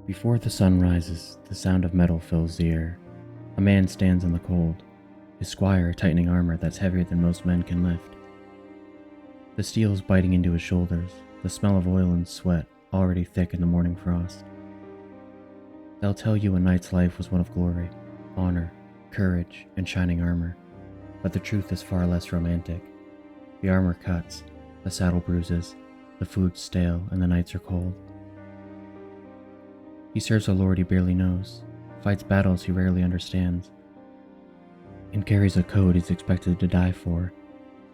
Before the sun rises, the sound of metal fills the air. A man stands in the cold, his squire tightening armor that's heavier than most men can lift. The steel is biting into his shoulders, the smell of oil and sweat already thick in the morning frost. They'll tell you a knight's life was one of glory, honor, courage, and shining armor, but the truth is far less romantic. The armor cuts, the saddle bruises, the food's stale, and the nights are cold. He serves a lord he barely knows, fights battles he rarely understands, and carries a code he's expected to die for.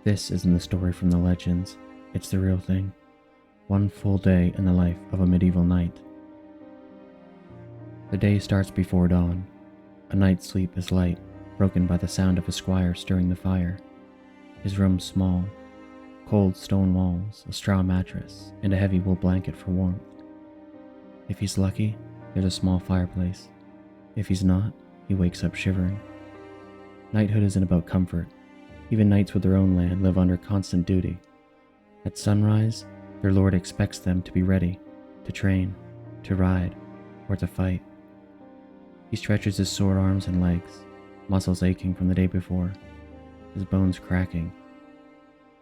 This isn't the story from the legends, it's the real thing. One full day in the life of a medieval knight. The day starts before dawn. A night's sleep is light, broken by the sound of his squire stirring the fire. His room's small, cold stone walls, a straw mattress, and a heavy wool blanket for warmth. If he's lucky, there's a small fireplace. If he's not, he wakes up shivering. Knighthood isn't about comfort. Even knights with their own land live under constant duty. At sunrise, their lord expects them to be ready, to train, to ride, or to fight. He stretches his sore arms and legs, muscles aching from the day before, his bones cracking.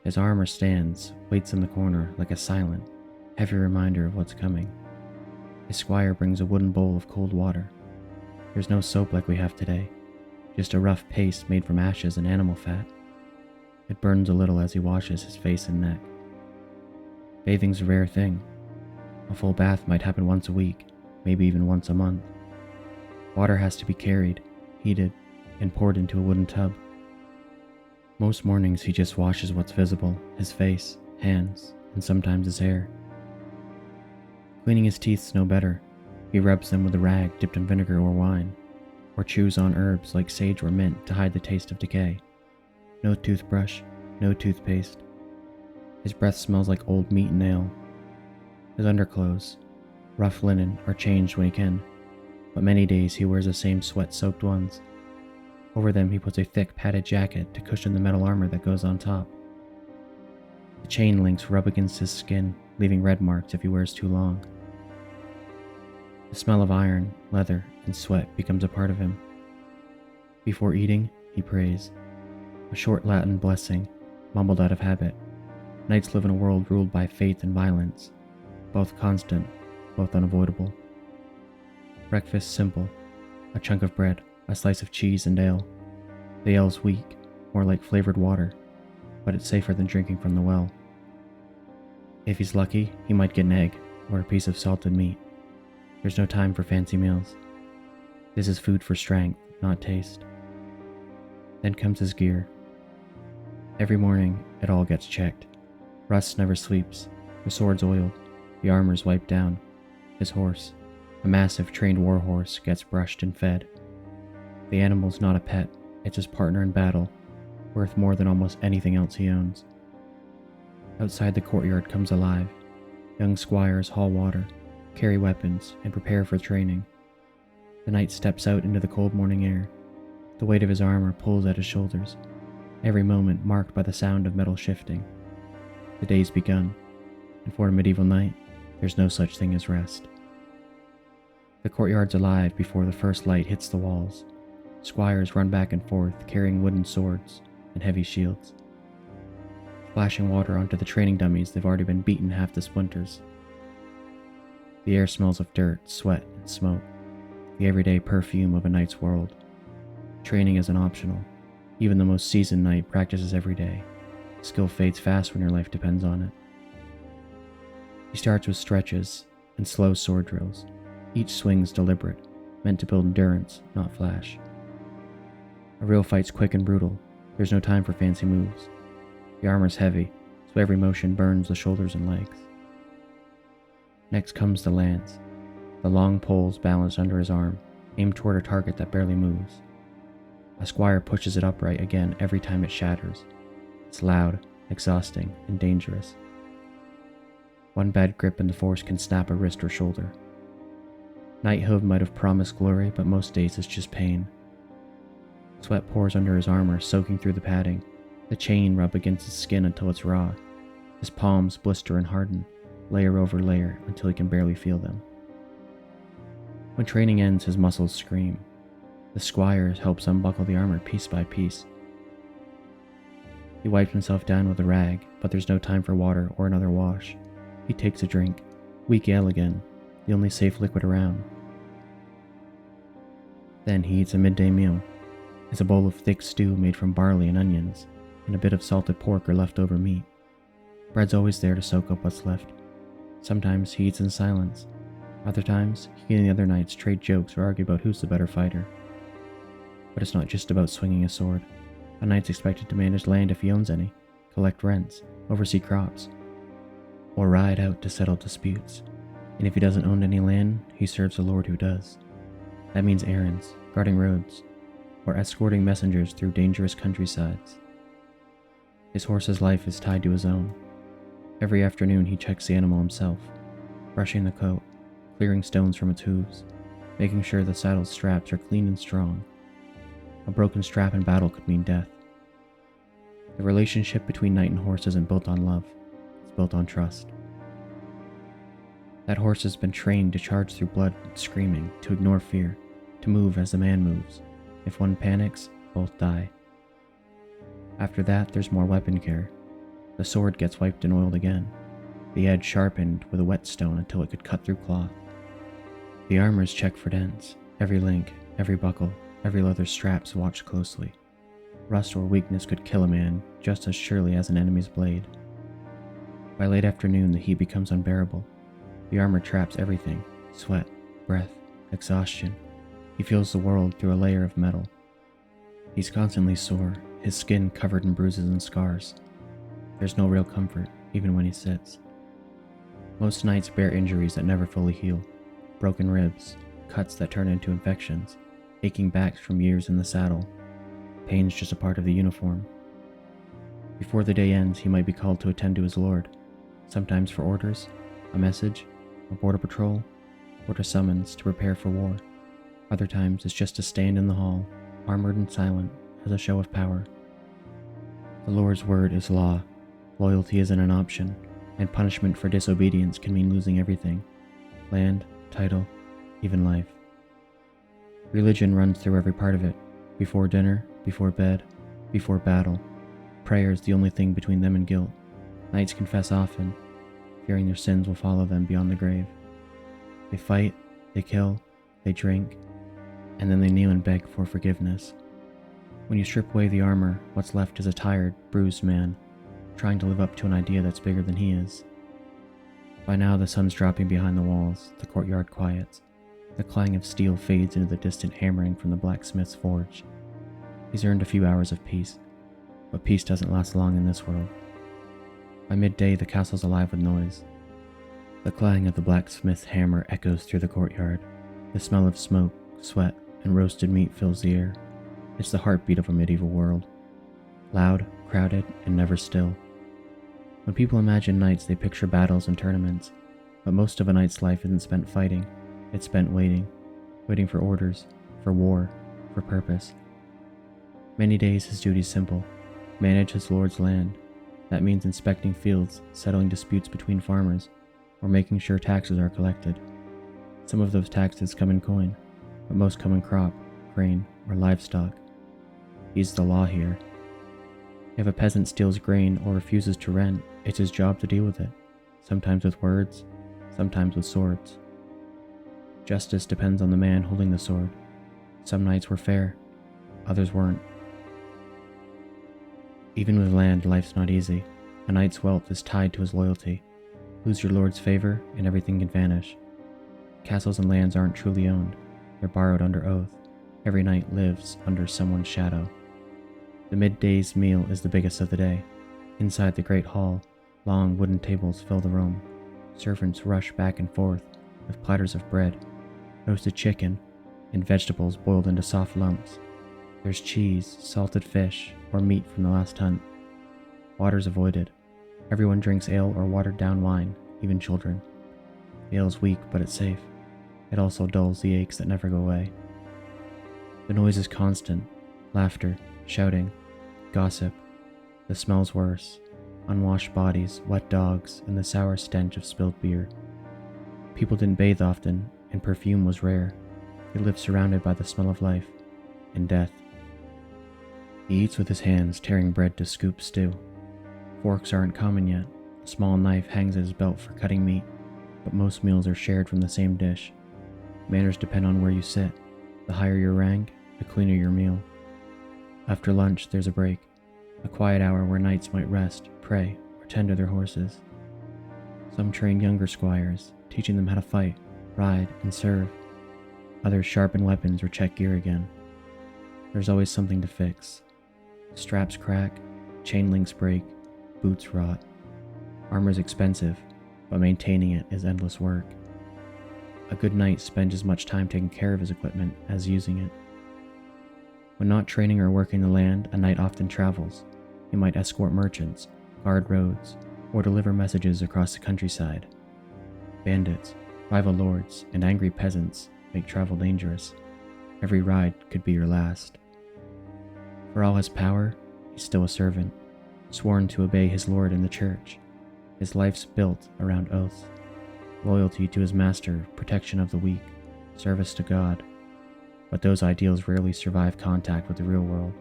His armor stands, waits in the corner like a silent, heavy reminder of what's coming. His squire brings a wooden bowl of cold water. There's no soap like we have today, just a rough paste made from ashes and animal fat. It burns a little as he washes his face and neck. Bathing's a rare thing. A full bath might happen once a week, maybe even once a month. Water has to be carried, heated, and poured into a wooden tub. Most mornings he just washes what's visible, his face, hands, and sometimes his hair. Cleaning his teeth's no better. He rubs them with a rag dipped in vinegar or wine, or chews on herbs like sage or mint to hide the taste of decay. No toothbrush, no toothpaste. His breath smells like old meat and ale. His underclothes, rough linen, are changed when he can, but many days he wears the same sweat-soaked ones. Over them he puts a thick padded jacket to cushion the metal armor that goes on top. The chain links rub against his skin, leaving red marks if he wears too long. The smell of iron, leather, and sweat becomes a part of him. Before eating, he prays. A short Latin blessing, mumbled out of habit. Knights live in a world ruled by faith and violence, both constant, both unavoidable. Breakfast simple, a chunk of bread, a slice of cheese and ale. The ale's weak, more like flavored water, but it's safer than drinking from the well. If he's lucky, he might get an egg, or a piece of salted meat. There's no time for fancy meals. This is food for strength, not taste. Then comes his gear. Every morning, it all gets checked. Rust never sleeps, the sword's oiled, the armor's wiped down. His horse, a massive trained war horse, gets brushed and fed. The animal's not a pet, it's his partner in battle, worth more than almost anything else he owns. Outside the courtyard comes alive. Young squires haul water, carry weapons, and prepare for training. The knight steps out into the cold morning air. The weight of his armor pulls at his shoulders, every moment marked by the sound of metal shifting. The day's begun, and for a medieval knight, there's no such thing as rest. The courtyard's alive before the first light hits the walls. Squires run back and forth, carrying wooden swords and heavy shields. Splashing water onto the training dummies they've already been beaten half to splinters. The air smells of dirt, sweat, and smoke, the everyday perfume of a knight's world. Training isn't optional. Even the most seasoned knight practices every day. Skill fades fast when your life depends on it. He starts with stretches and slow sword drills. Each swing's deliberate, meant to build endurance, not flash. A real fight's quick and brutal. There's no time for fancy moves. The armor's heavy, so every motion burns the shoulders and legs. Next comes the lance, the long poles balanced under his arm, aimed toward a target that barely moves. A squire pushes it upright again every time it shatters. It's loud, exhausting, and dangerous. One bad grip in the force can snap a wrist or shoulder. Knighthood might have promised glory, but most days it's just pain. Sweat pours under his armor, soaking through the padding. The chain rubs against his skin until it's raw. His palms blister and harden, layer over layer, until he can barely feel them. When training ends, his muscles scream. The squire helps unbuckle the armor piece by piece. He wipes himself down with a rag, but there's no time for water or another wash. He takes a drink. Weak ale again, the only safe liquid around. Then he eats a midday meal. It's a bowl of thick stew made from barley and onions, and a bit of salted pork or leftover meat. Bread's always there to soak up what's left. Sometimes he eats in silence. Other times, he and the other knights trade jokes or argue about who's the better fighter. But it's not just about swinging a sword. A knight's expected to manage land if he owns any, collect rents, oversee crops, or ride out to settle disputes. And if he doesn't own any land, he serves a lord who does. That means errands, guarding roads, or escorting messengers through dangerous countrysides. His horse's life is tied to his own. Every afternoon he checks the animal himself, brushing the coat, clearing stones from its hooves, making sure the saddle's straps are clean and strong. A broken strap in battle could mean death. The relationship between knight and horse isn't built on love, it's built on trust. That horse has been trained to charge through blood and screaming, to ignore fear, to move as the man moves. If one panics, both die. After that, there's more weapon care. The sword gets wiped and oiled again, the edge sharpened with a whetstone until it could cut through cloth. The armor's checked for dents, every link, every buckle, every leather strap's watched closely. Rust or weakness could kill a man just as surely as an enemy's blade. By late afternoon, the heat becomes unbearable. The armor traps everything: sweat, breath, exhaustion. He feels the world through a layer of metal. He's constantly sore, his skin covered in bruises and scars. There's no real comfort, even when he sits. Most knights bear injuries that never fully heal: broken ribs, cuts that turn into infections, aching backs from years in the saddle. Pain's just a part of the uniform. Before the day ends, he might be called to attend to his lord, sometimes for orders, a message, a border patrol, or to summons to prepare for war. Other times it's just to stand in the hall, armored and silent, as a show of power. The Lord's word is law. Loyalty isn't an option, and punishment for disobedience can mean losing everything: land, title, even life. Religion runs through every part of it. Before dinner, before bed, before battle. Prayer is the only thing between them and guilt. Knights confess often, fearing their sins will follow them beyond the grave. They fight, they kill, they drink, and then they kneel and beg for forgiveness. When you strip away the armor, what's left is a tired, bruised man, trying to live up to an idea that's bigger than he is. By now the sun's dropping behind the walls, the courtyard quiets. The clang of steel fades into the distant hammering from the blacksmith's forge. He's earned a few hours of peace, but peace doesn't last long in this world. By midday, the castle's alive with noise. The clang of the blacksmith's hammer echoes through the courtyard. The smell of smoke, sweat, and roasted meat fills the air. It's the heartbeat of a medieval world. Loud, crowded, and never still. When people imagine knights, they picture battles and tournaments, but most of a knight's life isn't spent fighting. It's spent waiting for orders, for war, for purpose. Many days his duty's simple: manage his lord's land. That means inspecting fields, settling disputes between farmers, or making sure taxes are collected. Some of those taxes come in coin, but most come in crop, grain, or livestock. He's the law here. If a peasant steals grain or refuses to rent, it's his job to deal with it, sometimes with words, sometimes with swords. Justice depends on the man holding the sword. Some knights were fair, others weren't. Even with land, life's not easy. A knight's wealth is tied to his loyalty. Lose your lord's favor, and everything can vanish. Castles and lands aren't truly owned. They're borrowed under oath. Every knight lives under someone's shadow. The midday's meal is the biggest of the day. Inside the great hall, long wooden tables fill the room. Servants rush back and forth with platters of bread, roasted chicken, and vegetables boiled into soft lumps. There's cheese, salted fish, or meat from the last hunt. Water's avoided. Everyone drinks ale or watered-down wine, even children. The ale's weak, but it's safe. It also dulls the aches that never go away. The noise is constant: laughter, shouting, gossip. The smell's worse: unwashed bodies, wet dogs, and the sour stench of spilled beer. People didn't bathe often, and perfume was rare. They live surrounded by the smell of life and death. He eats with his hands, tearing bread to scoop stew. Forks aren't common yet. A small knife hangs at his belt for cutting meat, but most meals are shared from the same dish. Manners depend on where you sit. The higher your rank, the cleaner your meal. After lunch, there's a break, a quiet hour where knights might rest, pray, or tend to their horses. Some train younger squires, teaching them how to fight, ride, and serve. Others sharpen weapons or check gear again. There's always something to fix. Straps crack, chain links break, boots rot. Armor's expensive, but maintaining it is endless work. A good knight spends as much time taking care of his equipment as using it. When not training or working the land, a knight often travels. He might escort merchants, guard roads, or deliver messages across the countryside. Bandits, rival lords, and angry peasants make travel dangerous. Every ride could be your last. For all his power, he's still a servant, sworn to obey his lord in the church. His life's built around oaths, loyalty to his master, protection of the weak, service to God. But those ideals rarely survive contact with the real world.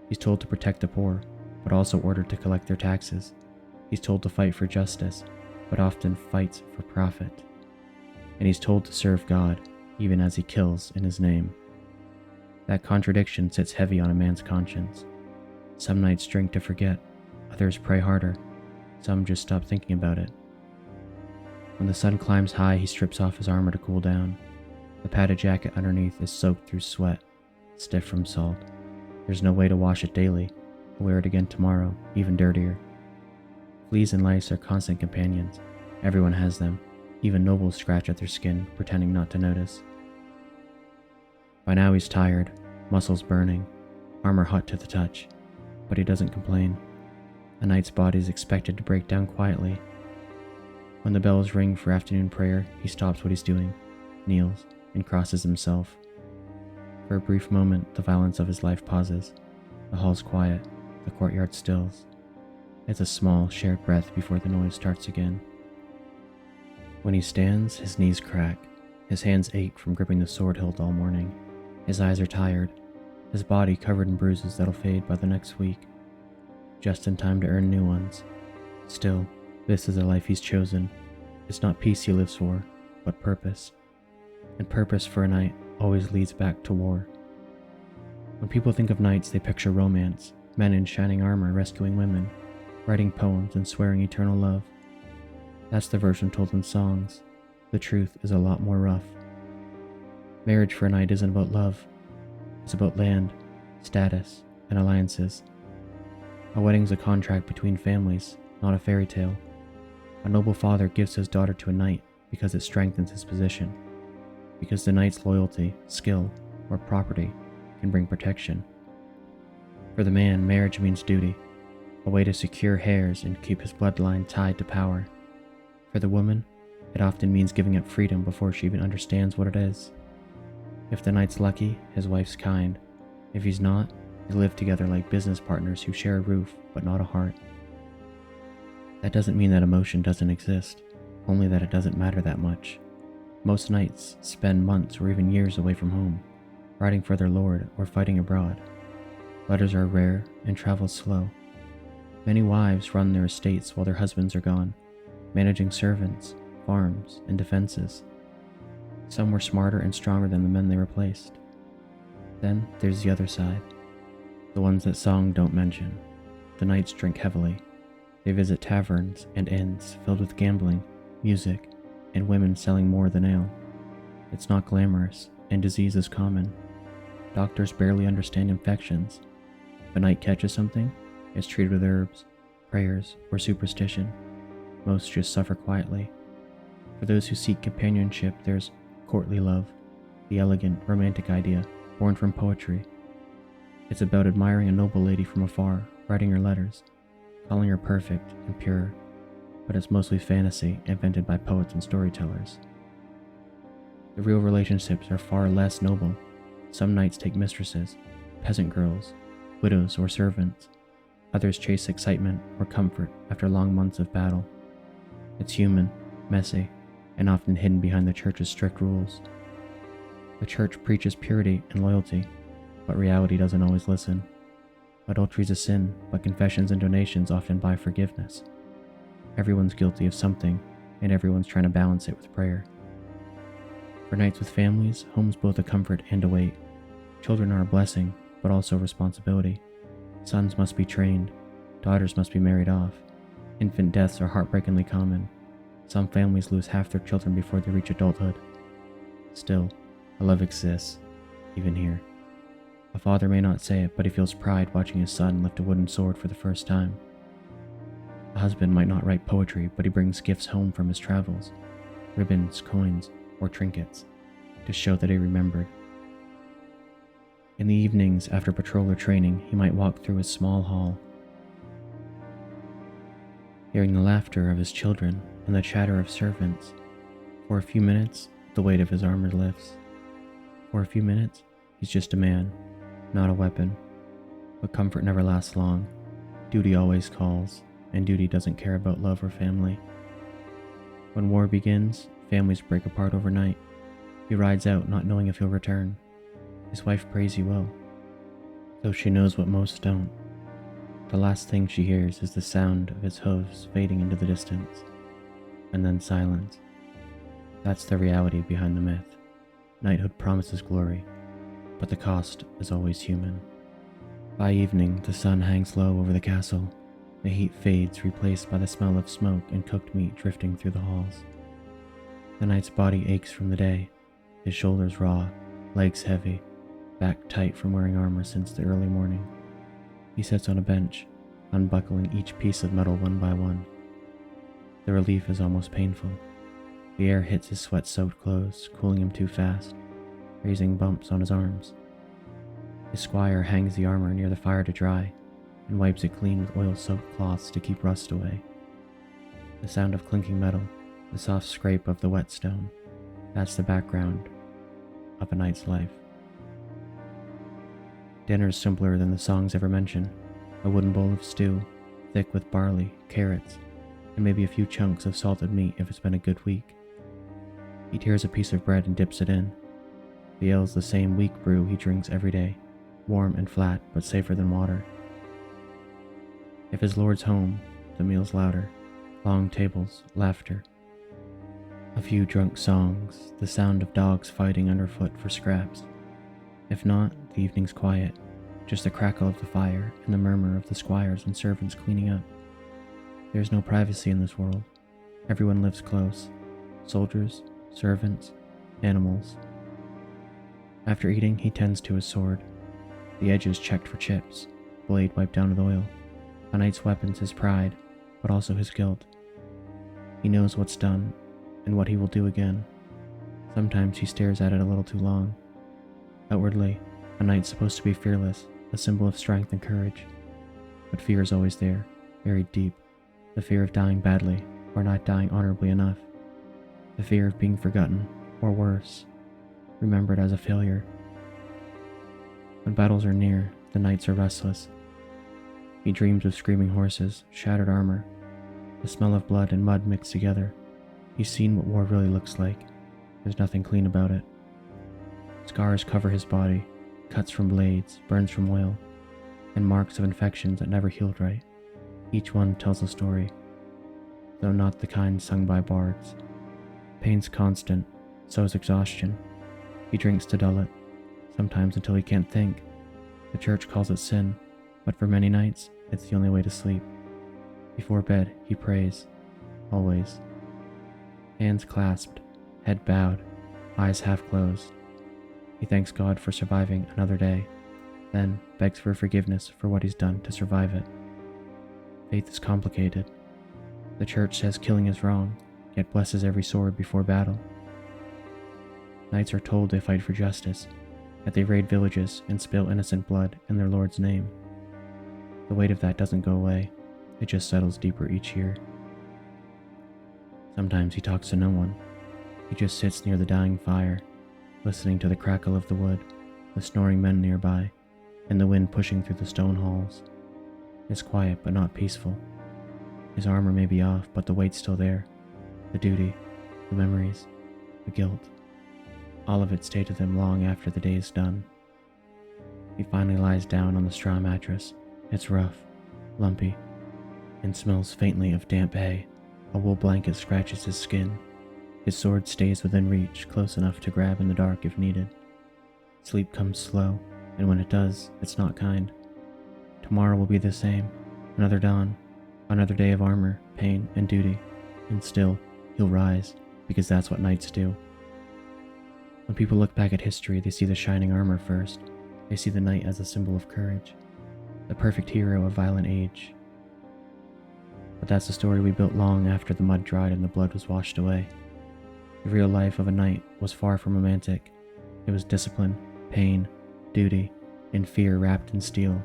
He's told to protect the poor, but also ordered to collect their taxes. He's told to fight for justice, but often fights for profit. And he's told to serve God, even as he kills in his name. That contradiction sits heavy on a man's conscience. Some nights drink to forget, others pray harder, some just stop thinking about it. When the sun climbs high, he strips off his armor to cool down. The padded jacket underneath is soaked through sweat, stiff from salt. There's no way to wash it daily. He'll wear it again tomorrow, even dirtier. Fleas and lice are constant companions. Everyone has them. Even nobles scratch at their skin, pretending not to notice. By now he's tired, muscles burning, armor hot to the touch, but he doesn't complain. A knight's body is expected to break down quietly. When the bells ring for afternoon prayer, he stops what he's doing, kneels, and crosses himself. For a brief moment, the violence of his life pauses. The hall's quiet, the courtyard stills. It's a small, shared breath before the noise starts again. When he stands, his knees crack. His hands ache from gripping the sword hilt all morning. His eyes are tired, his body covered in bruises that'll fade by the next week. Just in time to earn new ones. Still, this is the life he's chosen. It's not peace he lives for, but purpose. And purpose for a knight always leads back to war. When people think of knights, they picture romance, men in shining armor rescuing women, writing poems and swearing eternal love. That's the version told in songs. The truth is a lot more rough. Marriage for a knight isn't about love. It's about land, status, and alliances. A wedding's a contract between families, not a fairy tale. A noble father gives his daughter to a knight because it strengthens his position. Because the knight's loyalty, skill, or property can bring protection. For the man, marriage means duty, a way to secure heirs and keep his bloodline tied to power. For the woman, it often means giving up freedom before she even understands what it is. If the knight's lucky, his wife's kind. If he's not, they live together like business partners who share a roof but not a heart. That doesn't mean that emotion doesn't exist, only that it doesn't matter that much. Most knights spend months or even years away from home, riding for their lord or fighting abroad. Letters are rare and travel slow. Many wives run their estates while their husbands are gone, managing servants, farms, and defenses. Some were smarter and stronger than the men they replaced. Then there's the other side, the ones that song don't mention. The knights drink heavily. They visit taverns and inns filled with gambling, music, and women selling more than ale. It's not glamorous, and disease is common. Doctors barely understand infections. If a knight catches something, it's treated with herbs, prayers, or superstition. Most just suffer quietly. For those who seek companionship, there's courtly love, the elegant, romantic idea born from poetry. It's about admiring a noble lady from afar, writing her letters, calling her perfect and pure, but it's mostly fantasy invented by poets and storytellers. The real relationships are far less noble. Some knights take mistresses, peasant girls, widows or servants. Others chase excitement or comfort after long months of battle. It's human, messy, and often hidden behind the church's strict rules. The church preaches purity and loyalty, but reality doesn't always listen. Adultery is a sin, but confessions and donations often buy forgiveness. Everyone's guilty of something, and everyone's trying to balance it with prayer. For knights with families, home's both a comfort and a weight. Children are a blessing, but also a responsibility. Sons must be trained, daughters must be married off. Infant deaths are heartbreakingly common. Some families lose half their children before they reach adulthood. Still, love exists, even here. A father may not say it, but he feels pride watching his son lift a wooden sword for the first time. A husband might not write poetry, but he brings gifts home from his travels, ribbons, coins, or trinkets, to show that he remembered. In the evenings after patrol or training, he might walk through his small hall, hearing the laughter of his children and the chatter of servants. For a few minutes, the weight of his armor lifts. For a few minutes, he's just a man, not a weapon. But comfort never lasts long. Duty always calls, and duty doesn't care about love or family. When war begins, families break apart overnight. He rides out not knowing if he'll return. His wife prays he will, though she knows what most don't. The last thing she hears is the sound of his hooves fading into the distance, and then silence. That's the reality behind the myth. Knighthood promises glory, but the cost is always human. By evening, the sun hangs low over the castle. The heat fades, replaced by the smell of smoke and cooked meat drifting through the halls. The knight's body aches from the day, his shoulders raw, legs heavy, back tight from wearing armor since the early morning. He sits on a bench, unbuckling each piece of metal one by one. The relief is almost painful. The air hits his sweat-soaked clothes, cooling him too fast, raising bumps on his arms. His squire hangs the armor near the fire to dry, and wipes it clean with oil-soaked cloths to keep rust away. The sound of clinking metal, the soft scrape of the whetstone, that's the background of a knight's life. Dinner's simpler than the songs ever mention. A wooden bowl of stew, thick with barley, carrots, and maybe a few chunks of salted meat if it's been a good week. He tears a piece of bread and dips it in. The ale's the same weak brew he drinks every day, warm and flat, but safer than water. If his lord's home, the meal's louder, long tables, laughter. A few drunk songs, the sound of dogs fighting underfoot for scraps. If not, the evening's quiet, just the crackle of the fire and the murmur of the squires and servants cleaning up. There's no privacy in this world. Everyone lives close. Soldiers, servants, animals. After eating, he tends to his sword. The edges checked for chips, blade wiped down with oil. A knight's weapon's his pride, but also his guilt. He knows what's done, and what he will do again. Sometimes he stares at it a little too long. Outwardly, a knight's supposed to be fearless, a symbol of strength and courage. But fear is always there, buried deep. The fear of dying badly, or not dying honorably enough. The fear of being forgotten, or worse, remembered as a failure. When battles are near, the knights are restless. He dreams of screaming horses, shattered armor, the smell of blood and mud mixed together. He's seen what war really looks like. There's nothing clean about it. Scars cover his body, cuts from blades, burns from oil, and marks of infections that never healed right. Each one tells a story, though not the kind sung by bards. Pain's constant, so is exhaustion. He drinks to dull it, sometimes until he can't think. The church calls it sin, but for many nights, it's the only way to sleep. Before bed, he prays, always. Hands clasped, head bowed, eyes half closed. He thanks God for surviving another day, then begs for forgiveness for what he's done to survive it. Faith is complicated. The church says killing is wrong, yet blesses every sword before battle. Knights are told they fight for justice, yet they raid villages and spill innocent blood in their lord's name. The weight of that doesn't go away, it just settles deeper each year. Sometimes he talks to no one. He just sits near the dying fire, listening to the crackle of the wood, the snoring men nearby, and the wind pushing through the stone halls. It's quiet but not peaceful. His armor may be off, but the weight's still there. The duty, the memories, the guilt. All of it stayed with him long after the day is done. He finally lies down on the straw mattress. It's rough, lumpy, and smells faintly of damp hay. A wool blanket scratches his skin. His sword stays within reach, close enough to grab in the dark if needed. Sleep comes slow, and when it does, it's not kind. Tomorrow will be the same. Another dawn, another day of armor, pain, and duty. And still, he'll rise, because that's what knights do. When people look back at history, they see the shining armor first. They see the knight as a symbol of courage, the perfect hero of violent age. But that's a story we built long after the mud dried and the blood was washed away. The real life of a knight was far from romantic. It was discipline, pain, duty, and fear wrapped in steel.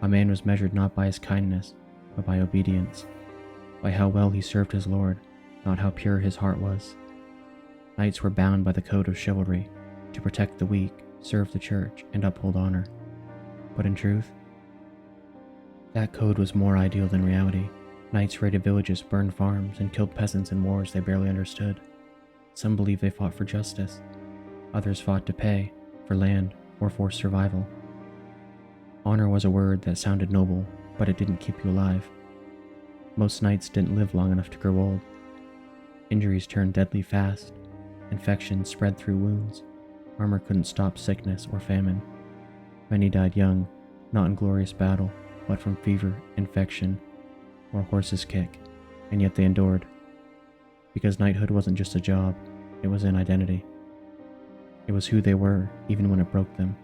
A man was measured not by his kindness, but by obedience, by how well he served his lord, not how pure his heart was. Knights were bound by the Code of Chivalry to protect the weak, serve the church, and uphold honor. But in truth, that code was more ideal than reality. Knights raided villages, burned farms, and killed peasants in wars they barely understood. Some believed they fought for justice. Others fought to pay, for land, or for survival. Honor was a word that sounded noble, but it didn't keep you alive. Most knights didn't live long enough to grow old. Injuries turned deadly fast. Infections spread through wounds. Armor couldn't stop sickness or famine. Many died young, not in glorious battle, but from fever, infection, or a horse's kick, and yet they endured. Because knighthood wasn't just a job, it was an identity. It was who they were, even when it broke them.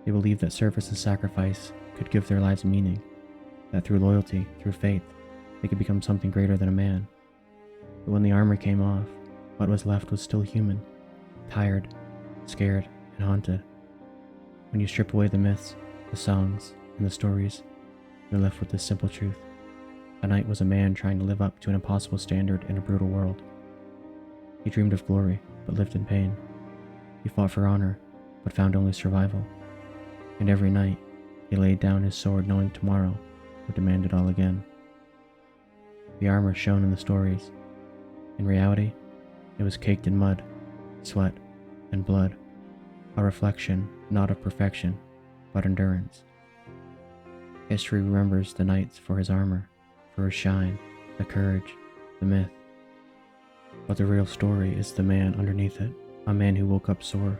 They believed that service and sacrifice could give their lives meaning, that through loyalty, through faith, they could become something greater than a man. But when the armor came off, what was left was still human, tired, scared, and haunted. When you strip away the myths, the songs, and the stories, you're left with this simple truth. A knight was a man trying to live up to an impossible standard in a brutal world. He dreamed of glory, but lived in pain. He fought for honor, but found only survival. And every night, he laid down his sword knowing tomorrow would demand it all again. The armor shone in the stories. In reality, it was caked in mud, sweat, and blood, a reflection not of perfection, but endurance. History remembers the knights for his armor, for his shine, the courage, the myth. But the real story is the man underneath it, a man who woke up sore,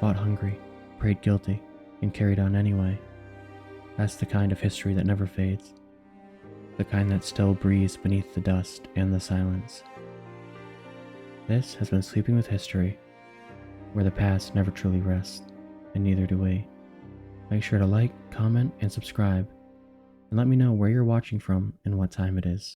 fought hungry, prayed guilty, and carried on anyway. That's the kind of history that never fades, the kind that still breathes beneath the dust and the silence. This has been Sleeping with History, where the past never truly rests, and neither do we. Make sure to like, comment, and subscribe, and let me know where you're watching from and what time it is.